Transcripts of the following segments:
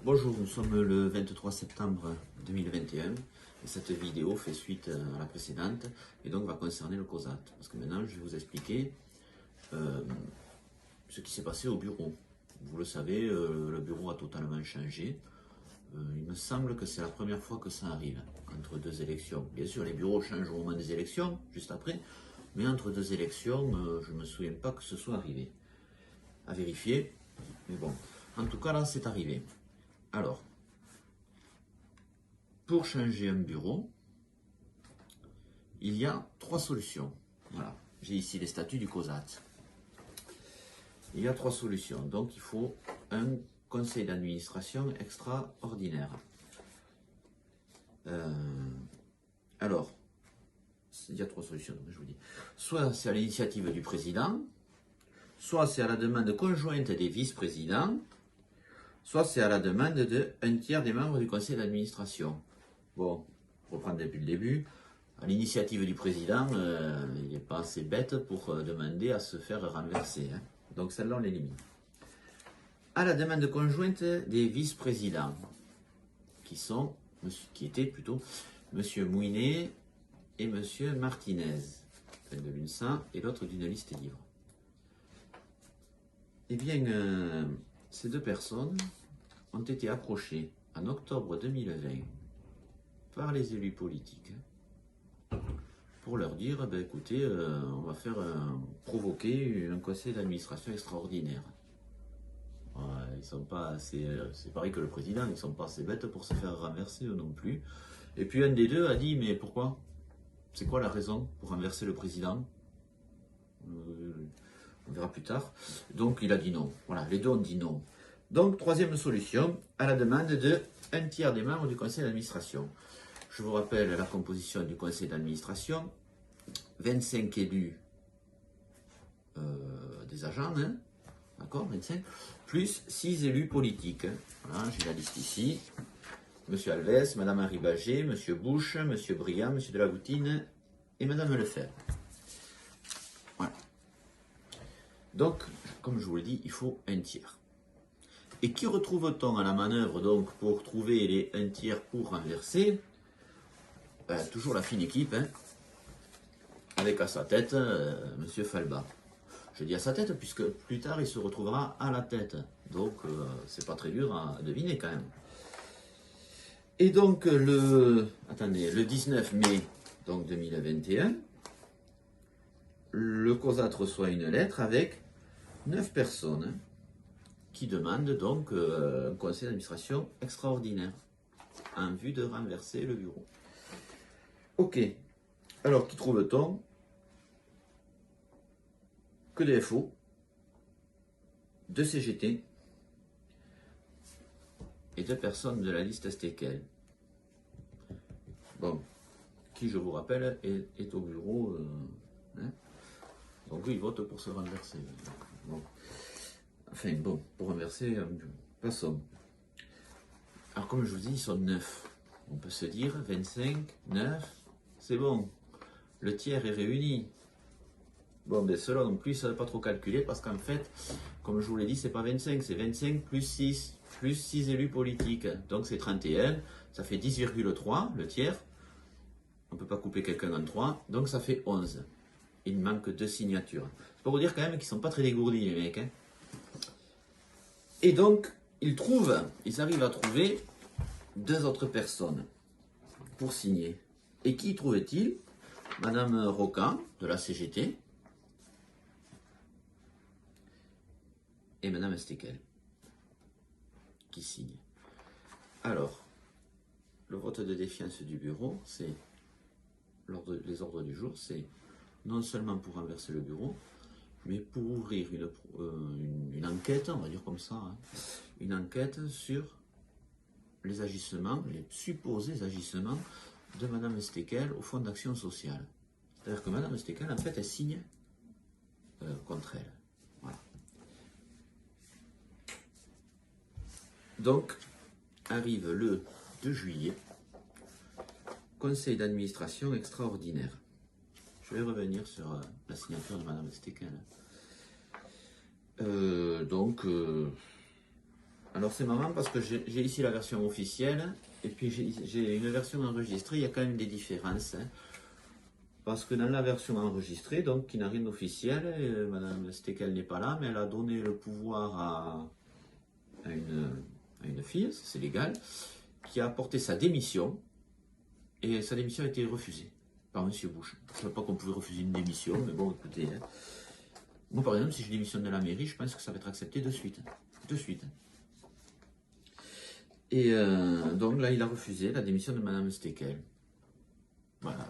Bonjour, nous sommes le 23 septembre 2021 et cette vidéo fait suite à la précédente et donc va concerner le COSAT. Parce que maintenant je vais vous expliquer ce qui s'est passé au bureau. Vous le savez, le bureau a totalement changé. Il me semble que c'est la première fois que ça arrive entre deux élections. Bien sûr, les bureaux changent au moment des élections, juste après, mais entre deux élections, je ne me souviens pas que ce soit arrivé. À vérifier, mais bon, en tout cas là c'est arrivé. Alors, pour changer un bureau, il y a trois solutions. Voilà, j'ai ici les statuts du COSAT. Il y a trois solutions, donc il faut un conseil d'administration extraordinaire. Alors, il y a trois solutions, je vous dis. Soit c'est à l'initiative du président, soit c'est à la demande conjointe des vice-présidents, soit c'est à la demande d'un tiers des membres du conseil d'administration. Bon, pour reprendre depuis le début, à l'initiative du président, il n'est pas assez bête pour demander à se faire renverser. Hein. Donc celle-là, on l'élimine. À la demande conjointe des vice-présidents, qui étaient plutôt M. Mouinet et M. Martinez, l'un de l'UNSA et l'autre d'une liste libre. Eh bien, ces deux personnes ont été approchées en octobre 2020 par les élus politiques pour leur dire, ben, écoutez, on va faire provoquer un conseil d'administration extraordinaire. Ils sont pas assez, c'est pareil que le président, ils sont pas assez bêtes pour se faire renverser eux non plus. Et puis un des deux a dit, mais pourquoi? C'est quoi la raison pour renverser le président? On verra plus tard. Donc il a dit non. Voilà, les deux ont dit non. Donc troisième solution, à la demande de un tiers des membres du conseil d'administration. Je vous rappelle la composition du conseil d'administration. 25 élus des agents, hein, d'accord, 25, plus 6 élus politiques. Voilà, j'ai la liste ici. Monsieur Alves, Madame Arribagé, Monsieur Bush, Monsieur Briand, Monsieur Delagoutine et Madame Lefebvre. Voilà. Donc, comme je vous l'ai dit, il faut un tiers. Et qui retrouve-t-on à la manœuvre donc pour trouver les un tiers pour renverser? Toujours la fine équipe, hein, avec à sa tête Monsieur Falba. Je dis à sa tête puisque plus tard il se retrouvera à la tête. Donc c'est pas très dur à deviner quand même. Et donc le 19 mai donc 2021, le COSAT reçoit une lettre avec 9 personnes qui demandent donc un conseil d'administration extraordinaire en vue de renverser le bureau. Ok, alors qui trouve-t-on? Que des FO, 2 CGT et 2 personnes de la liste STKL. Bon, qui je vous rappelle est au bureau, hein, donc ils votent pour se renverser. Bon. Enfin bon, pour renverser, passons. Alors comme je vous dis, ils sont 9. On peut se dire 25, 9, c'est bon. Le tiers est réuni. Bon, ben cela non plus, ça ne va pas trop calculer parce qu'en fait, comme je vous l'ai dit, c'est pas 25, c'est 25 plus 6 élus politiques. Donc c'est 31, ça fait 10,3, le tiers. On ne peut pas couper quelqu'un en 3, donc ça fait 11. Il manque 2 signatures. C'est pour vous dire quand même qu'ils ne sont pas très dégourdis, les mecs. Hein. Et donc, ils arrivent à trouver 2 autres personnes pour signer. Et qui trouvent-ils? Madame Roca, de la CGT, et Madame Stekel, qui signe. Alors, le vote de défiance du bureau, c'est les ordres du jour, c'est non seulement pour renverser le bureau, mais pour ouvrir une enquête, on va dire comme ça, hein, une enquête sur les agissements, les supposés agissements de Madame Stekel au Fonds d'action sociale. C'est-à-dire que Madame Stekel, en fait, elle signe contre elle. Voilà. Donc, arrive le 2 juillet, conseil d'administration extraordinaire. Je vais revenir sur la signature de Madame Stekel. Alors c'est marrant parce que j'ai ici la version officielle et puis j'ai une version enregistrée, il y a quand même des différences. Hein. Parce que dans la version enregistrée, donc qui n'a rien d'officiel, Madame Stekel n'est pas là, mais elle a donné le pouvoir à une fille, c'est légal, qui a apporté sa démission et sa démission a été refusée par M. Bush. Je ne savais pas qu'on pouvait refuser une démission, mais bon, écoutez, hein. Moi par exemple, si je démissionne de la mairie, je pense que ça va être accepté de suite. De suite. Et donc là, il a refusé la démission de Madame Stekel. Voilà,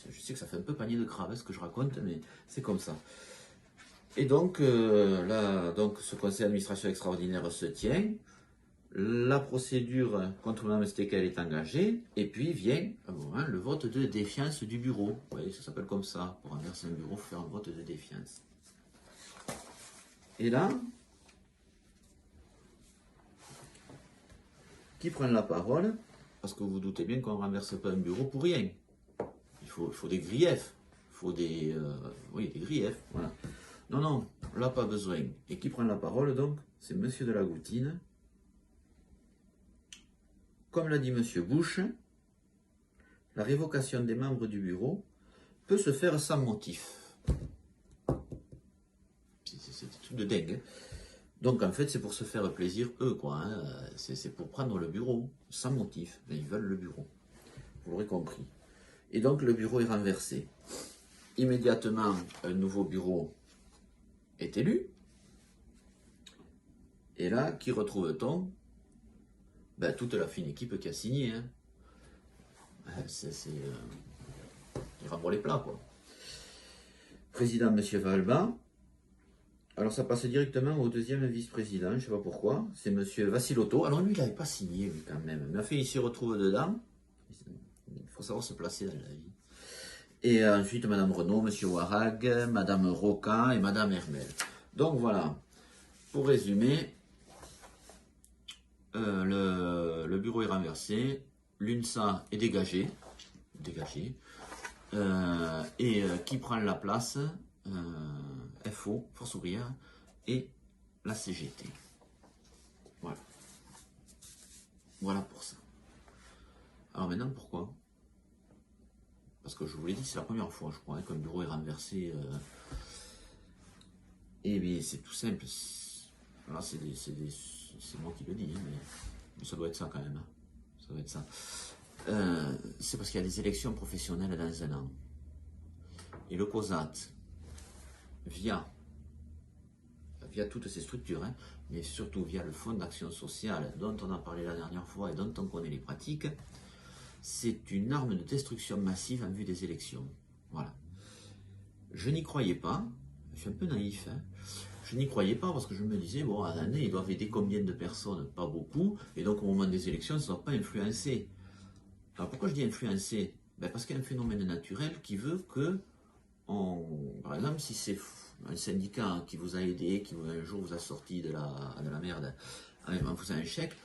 je sais que ça fait un peu panier de crabe ce que je raconte, mais c'est comme ça. Et donc, là, donc, ce conseil d'administration extraordinaire se tient. La procédure contre Mme Stekel est engagée. Et puis vient le vote de défiance du bureau. Vous voyez, ça s'appelle comme ça. Pour renverser un bureau, il faut faire un vote de défiance. Et là, qui prend la parole? Parce que vous vous doutez bien qu'on ne renverse pas un bureau pour rien. Il faut des griefs. Il faut des griefs. Voilà. Non, non, là, pas besoin. Et qui prend la parole, donc? C'est M. de la Goutine. Comme l'a dit M. Bush, la révocation des membres du bureau peut se faire sans motif. C'est un truc de dingue. Donc, en fait, c'est pour se faire plaisir, eux, quoi. Hein. C'est pour prendre le bureau, sans motif. Mais ils veulent le bureau. Vous l'aurez compris. Et donc, le bureau est renversé. Immédiatement, un nouveau bureau est élu. Et là, qui retrouve-t-on? Ben, toute la fine équipe qui a signé. Hein. Il rembourre les plats, quoi. Président, M. Valba. Alors, ça passe directement au deuxième vice-président, je ne sais pas pourquoi. C'est M. Vassilotto. Alors, lui, il n'avait pas signé, lui, quand même. Mais enfin, il s'y retrouve dedans. Il faut savoir se placer dans la vie. Et ensuite, Mme Renaud, M. Warag, Mme Roca et Mme Hermel. Donc, voilà. Pour résumer, le bureau est renversé. L'UNSA est dégagé. Et qui prend la place? FO, Force ouvrière, et la CGT. Voilà. Voilà pour ça. Alors maintenant, pourquoi? Parce que je vous l'ai dit, c'est la première fois, je crois, qu'un bureau est renversé. Et bien, c'est tout simple. Là, c'est moi qui le dis, hein, mais ça doit être ça quand même. Hein. Ça doit être ça. C'est parce qu'il y a des élections professionnelles dans un an. Et le COSAT, via toutes ces structures, hein, mais surtout via le Fonds d'action sociale dont on a parlé la dernière fois et dont on connaît les pratiques, c'est une arme de destruction massive en vue des élections. Voilà. Je n'y croyais pas, je suis un peu naïf, hein. Je n'y croyais pas parce que je me disais, bon, à l'année, ils doivent aider combien de personnes? Pas beaucoup, et donc au moment des élections, ça ne doit pas influencer. Alors pourquoi je dis influencer? Ben parce qu'il y a un phénomène naturel qui veut que, par exemple, si c'est un syndicat qui vous a aidé, qui un jour vous a sorti de la merde en faisant un chèque,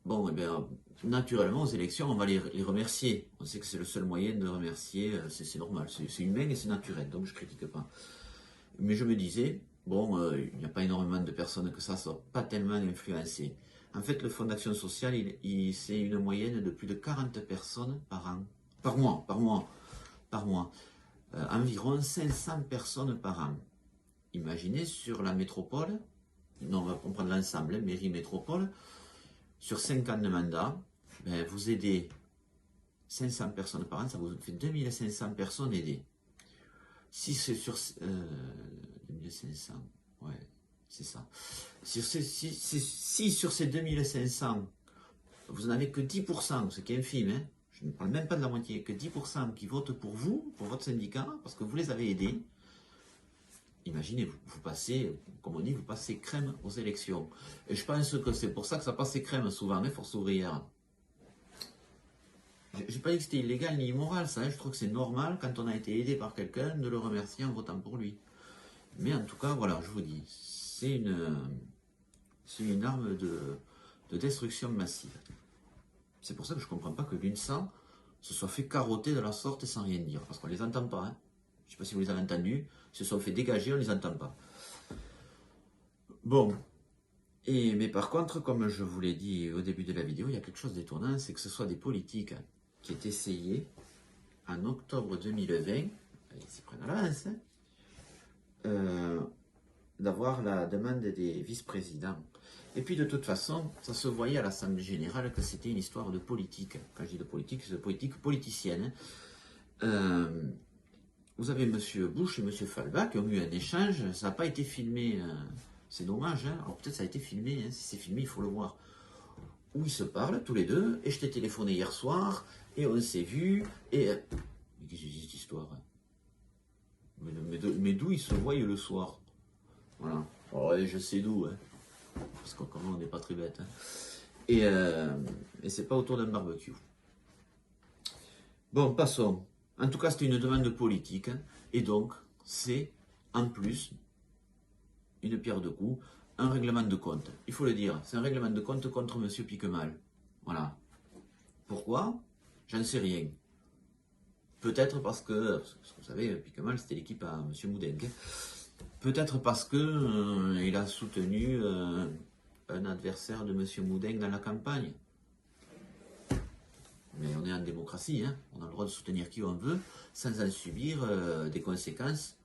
bon, eh bien, naturellement, aux élections, on va les remercier. On sait que c'est le seul moyen de remercier, c'est normal, c'est humain et c'est naturel, donc je ne critique pas. Mais je me disais, bon, il n'y a pas énormément de personnes que ça ne soit pas tellement influencé. En fait, le Fonds d'action sociale, c'est une moyenne de plus de 40 personnes par an, par mois. Environ 500 personnes par an. Imaginez sur la métropole, non, on va prendre l'ensemble, mairie métropole, sur 5 ans de mandat, ben, vous aidez 500 personnes par an, ça vous fait 2500 personnes aidées. Si c'est sur 2500, ouais, c'est ça. Si sur ces 2500, vous n'en avez que 10%, ce qui est infime, hein, je ne parle même pas de la moitié, que 10% qui votent pour vous, pour votre syndicat, parce que vous les avez aidés, imaginez, vous passez, comme on dit, vous passez crème aux élections. Et je pense que c'est pour ça que ça passe crème souvent, hein, Force ouvrière. Je n'ai pas dit que c'était illégal ni immoral, ça, hein, je trouve que c'est normal, quand on a été aidé par quelqu'un, de le remercier en votant pour lui. Mais en tout cas, voilà, je vous dis, c'est une arme de destruction massive. C'est pour ça que je ne comprends pas que l'UNSA se soit fait carotter de la sorte sans rien dire, parce qu'on ne les entend pas. Hein. Je ne sais pas si vous les avez entendus, ils se sont fait dégager, on ne les entend pas. Bon, Mais par contre, comme je vous l'ai dit au début de la vidéo, il y a quelque chose d'étonnant, c'est que ce soit des politiques qui aient essayé, en octobre 2020, ils s'y prennent à l'avance, d'avoir la demande des vice-présidents. Et puis de toute façon, ça se voyait à l'Assemblée Générale que c'était une histoire de politique. Quand je dis de politique, c'est de politique politicienne. Vous avez M. Bush et M. Falba qui ont eu un échange, ça n'a pas été filmé, c'est dommage, hein. Alors peut-être ça a été filmé, hein. Si c'est filmé, il faut le voir. Où ils se parlent tous les deux, et je t'ai téléphoné hier soir, et on s'est vu, et... Mais qu'est-ce que c'est cette histoire? Mais d'où ils se voient le soir? Voilà. Alors, je sais d'où, hein. Parce que comment on n'est pas très bête. Hein. Et c'est pas autour d'un barbecue. Bon, passons. En tout cas, c'était une demande politique. Hein, et donc, c'est, en plus, une pierre de coups, un règlement de compte. Il faut le dire, c'est un règlement de compte contre M. Piquemal. Voilà. Pourquoi? J'en sais rien. Peut-être parce que vous savez, Piquemal, c'était l'équipe à M. Moudenc. Peut-être parce que il a soutenu un adversaire de M. Moudenc dans la campagne. Mais on est en démocratie, hein. On a le droit de soutenir qui on veut, sans en subir des conséquences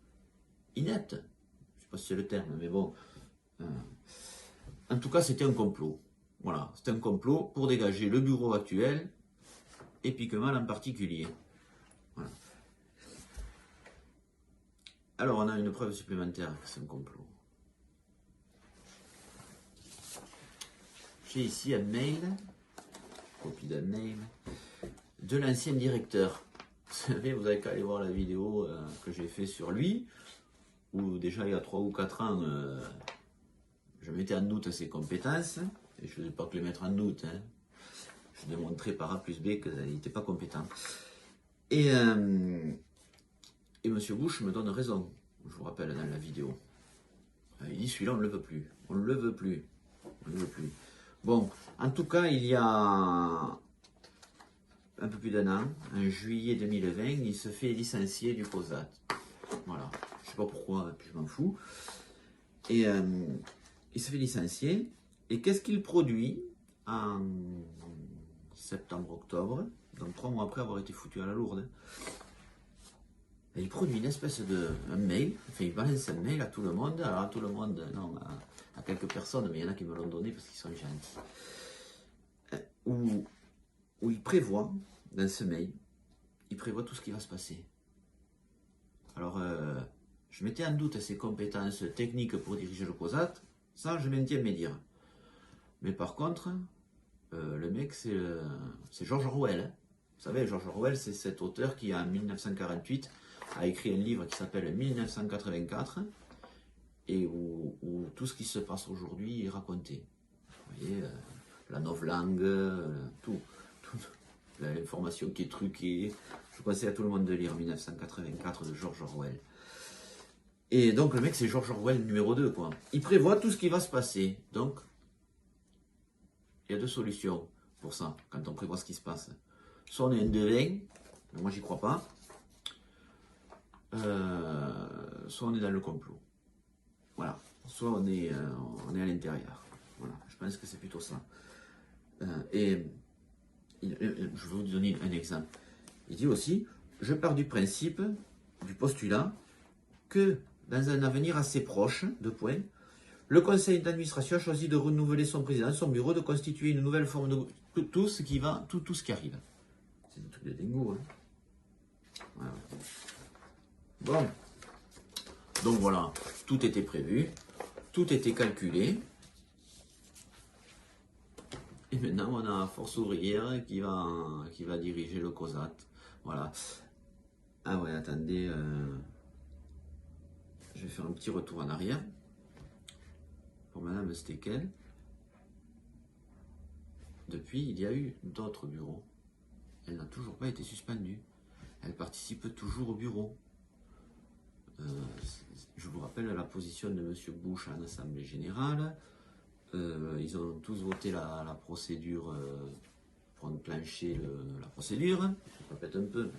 ineptes. Je ne sais pas si c'est le terme, mais bon. En tout cas, c'était un complot. Voilà, c'était un complot pour dégager le bureau actuel et Piquemal en particulier. Voilà. Alors, on a une preuve supplémentaire que c'est un complot. J'ai ici un mail, copie d'un mail, de l'ancien directeur. Vous savez, vous avez qu'à aller voir la vidéo que j'ai fait sur lui, où déjà il y a 3 ou 4 ans, je mettais en doute ses compétences, et je ne faisais pas que les mettre en doute. Hein. Je démontrais par A plus B qu'il n'était pas compétent. Et M. Bush me donne raison, je vous rappelle dans la vidéo. Il dit celui-là on ne le veut plus, on ne le veut plus, on ne le veut plus. Bon, en tout cas, il y a un peu plus d'un an, en juillet 2020, il se fait licencier du COSAT. Voilà, je ne sais pas pourquoi, puis je m'en fous. Et il se fait licencier, et qu'est-ce qu'il produit en septembre-octobre, donc 3 mois après avoir été foutu à la lourde? Il produit une espèce de mail, enfin il balance un mail à tout le monde, alors à tout le monde, non, à quelques personnes, mais il y en a qui me l'ont donné parce qu'ils sont gentils, où il prévoit, dans ce mail, il prévoit tout ce qui va se passer. Alors, je mettais en doute ses compétences techniques pour diriger le COSAT, ça je maintiens mes dires. Mais par contre, le mec c'est George Orwell. Hein. Vous savez, George Orwell c'est cet auteur qui en 1948 a écrit un livre qui s'appelle 1984 et où tout ce qui se passe aujourd'hui est raconté. Vous voyez, la novlangue, tout, l'information qui est truquée. Je conseille à tout le monde de lire 1984 de George Orwell. Et donc le mec c'est George Orwell numéro 2 quoi. Il prévoit tout ce qui va se passer. Donc il y a 2 solutions pour ça, quand on prévoit ce qui se passe. Soit on est un devin, moi j'y crois pas, soit on est dans le complot. Voilà. Soit on est à l'intérieur. Voilà. Je pense que c'est plutôt ça. Je vais vous donner un exemple. Il dit aussi, je pars du principe, du postulat, que dans un avenir assez proche, le conseil d'administration a choisi de renouveler son président, son bureau, de constituer une nouvelle forme de tout ce qui arrive. C'est un truc de dingo, hein. Voilà. Bon. Donc voilà, tout était prévu, tout était calculé. Et maintenant, on a Force ouvrière qui va diriger le COSAT. Voilà. Ah ouais, attendez. Je vais faire un petit retour en arrière. Pour Madame Stekel. Depuis, il y a eu d'autres bureaux. Elle n'a toujours pas été suspendue. Elle participe toujours au bureau. Je vous rappelle la position de M. Bush en Assemblée Générale. Ils ont tous voté la procédure pour enclencher la procédure. Je répète un peu.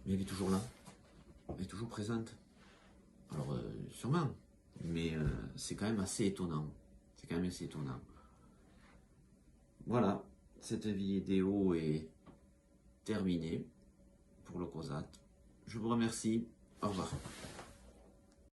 Mais elle est toujours là. Elle est toujours présente. Alors, sûrement. Mais c'est quand même assez étonnant. C'est quand même assez étonnant. Voilà, cette vidéo est terminée pour le COSAT. Je vous remercie. Au revoir.